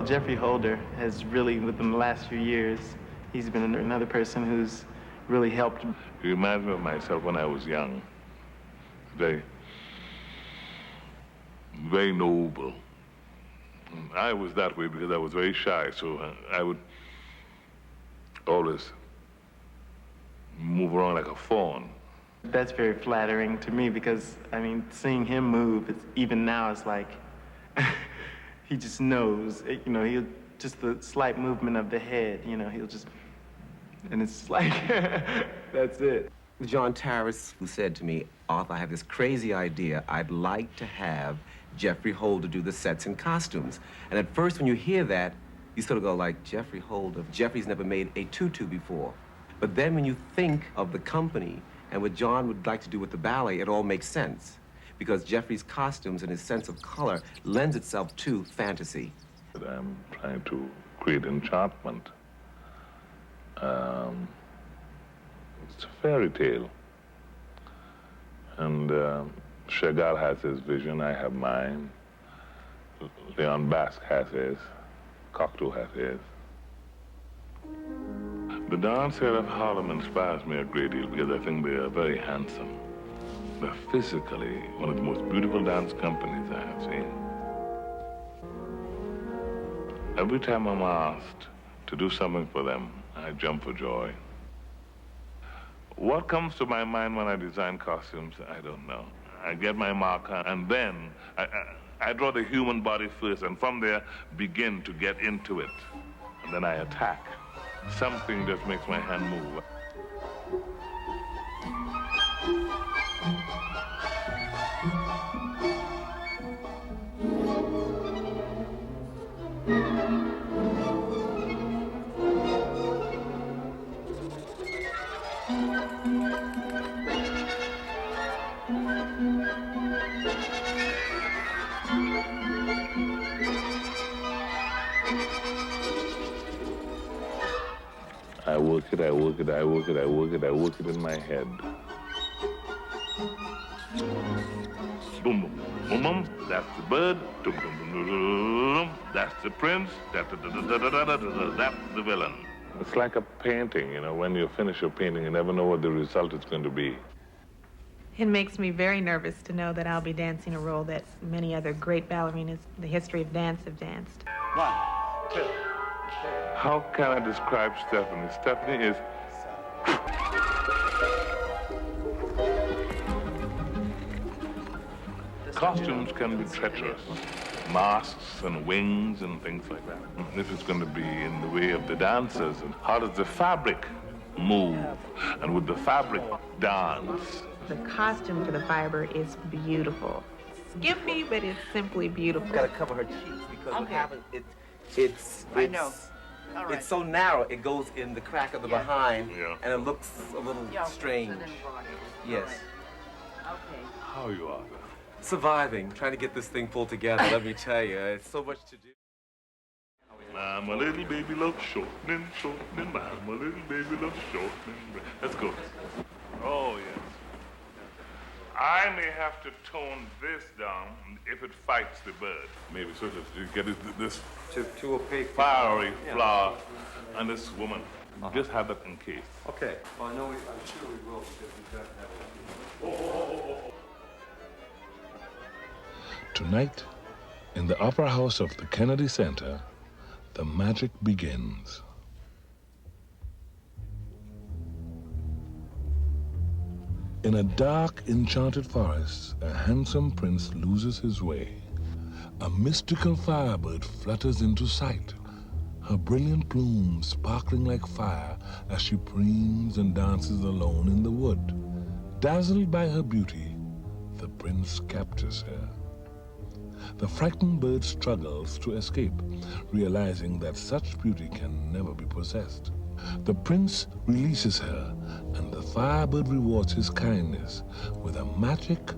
Geoffrey Holder has really, within the last few years, he's been another person who's really helped. He reminds me of myself when I was young. Very, very noble. I was that way because I was very shy, so I would always move around like a fawn. That's very flattering to me because, I mean, seeing him move, even now, it's like, he just knows, you know, he'll, just the slight movement of the head, you know, he'll just, and it's like, that's it. John Tarras, who said to me, Arthur, I have this crazy idea. I'd like to have Geoffrey Holder do the sets and costumes. And at first, when you hear that, you sort of go like, Geoffrey Holder. Geoffrey's never made a tutu before. But then when you think of the company and what John would like to do with the ballet, it all makes sense. Because Geoffrey's costumes and his sense of color lends itself to fantasy. I'm trying to create enchantment. It's a fairy tale. And Chagall has his vision, I have mine. Leon Basque has his, Cocteau has his. The Dance Theatre of Harlem inspires me a great deal because I think they are very handsome. They're physically one of the most beautiful dance companies I have seen. Every time I'm asked to do something for them, I jump for joy. What comes to my mind when I design costumes, I don't know. I get my marker, and then I draw the human body first, and from there, begin to get into it. And then I attack. Something just makes my hand move. I work it, I work it, I work it, I work it, I work it in my head. Boom, boom, boom, boom, that's the bird. Boom, boom, boom, boom, boom, that's the prince. That's the villain. It's like a painting, you know, when you finish your painting, you never know what the result is going to be. It makes me very nervous to know that I'll be dancing a role that many other great ballerinas in the history of dance have danced. 1, 2. How can I describe Stephanie? Stephanie is... Costumes can be treacherous. Masks and wings and things like that. If it's going to be in the way of the dancers, and how does the fabric move? And with the fabric dance? The costume for the Firebird is beautiful. Skimpy, but it's simply beautiful. Got to cover her cheeks because what happens, it's I know. All right. It's so narrow, it goes in the crack of the behind, and it looks a little strange. Yes. Okay. How you are? Surviving, trying to get this thing pulled together, let me tell you, it's so much to do. I'm a little baby love shortening, shortening. I'm a little baby love shortening. Let's go. Oh, yes. I may have to tone this down if it fights the bird. Maybe so to get this Too opaque. fiery flower and this woman. Just have that in case. Okay. Well, I'm sure we will because we've got to have it. Tonight, in the Opera House of the Kennedy Center, the magic begins. In a dark, enchanted forest, a handsome prince loses his way. A mystical firebird flutters into sight, her brilliant plumes sparkling like fire as she preens and dances alone in the wood. Dazzled by her beauty, the prince captures her. The frightened bird struggles to escape, realizing that such beauty can never be possessed. The prince releases her, and the firebird rewards his kindness with a magic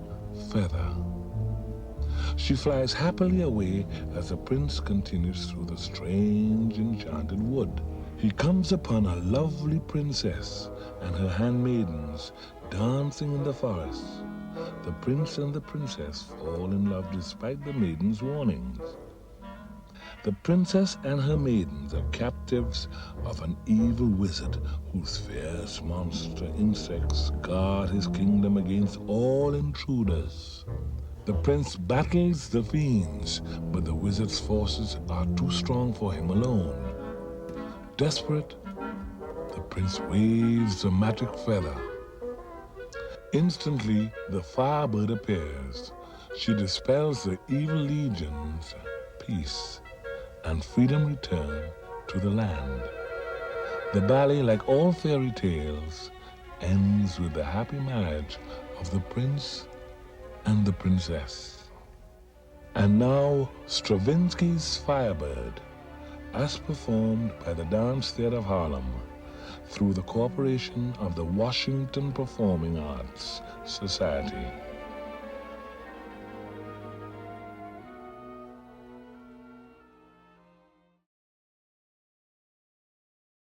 feather. She flies happily away as the prince continues through the strange, enchanted wood. He comes upon a lovely princess and her handmaidens dancing in the forest. The prince and the princess fall in love despite the maiden's warnings. The princess and her maidens are captives of an evil wizard whose fierce monster insects guard his kingdom against all intruders. The prince battles the fiends, but the wizard's forces are too strong for him alone. Desperate, the prince waves the magic feather. Instantly, the Firebird appears. She dispels the evil legions, peace, and freedom return to the land. The ballet, like all fairy tales, ends with the happy marriage of the prince and the princess. And now, Stravinsky's Firebird, as performed by the Dance Theatre of Harlem through the cooperation of the Washington Performing Arts Society.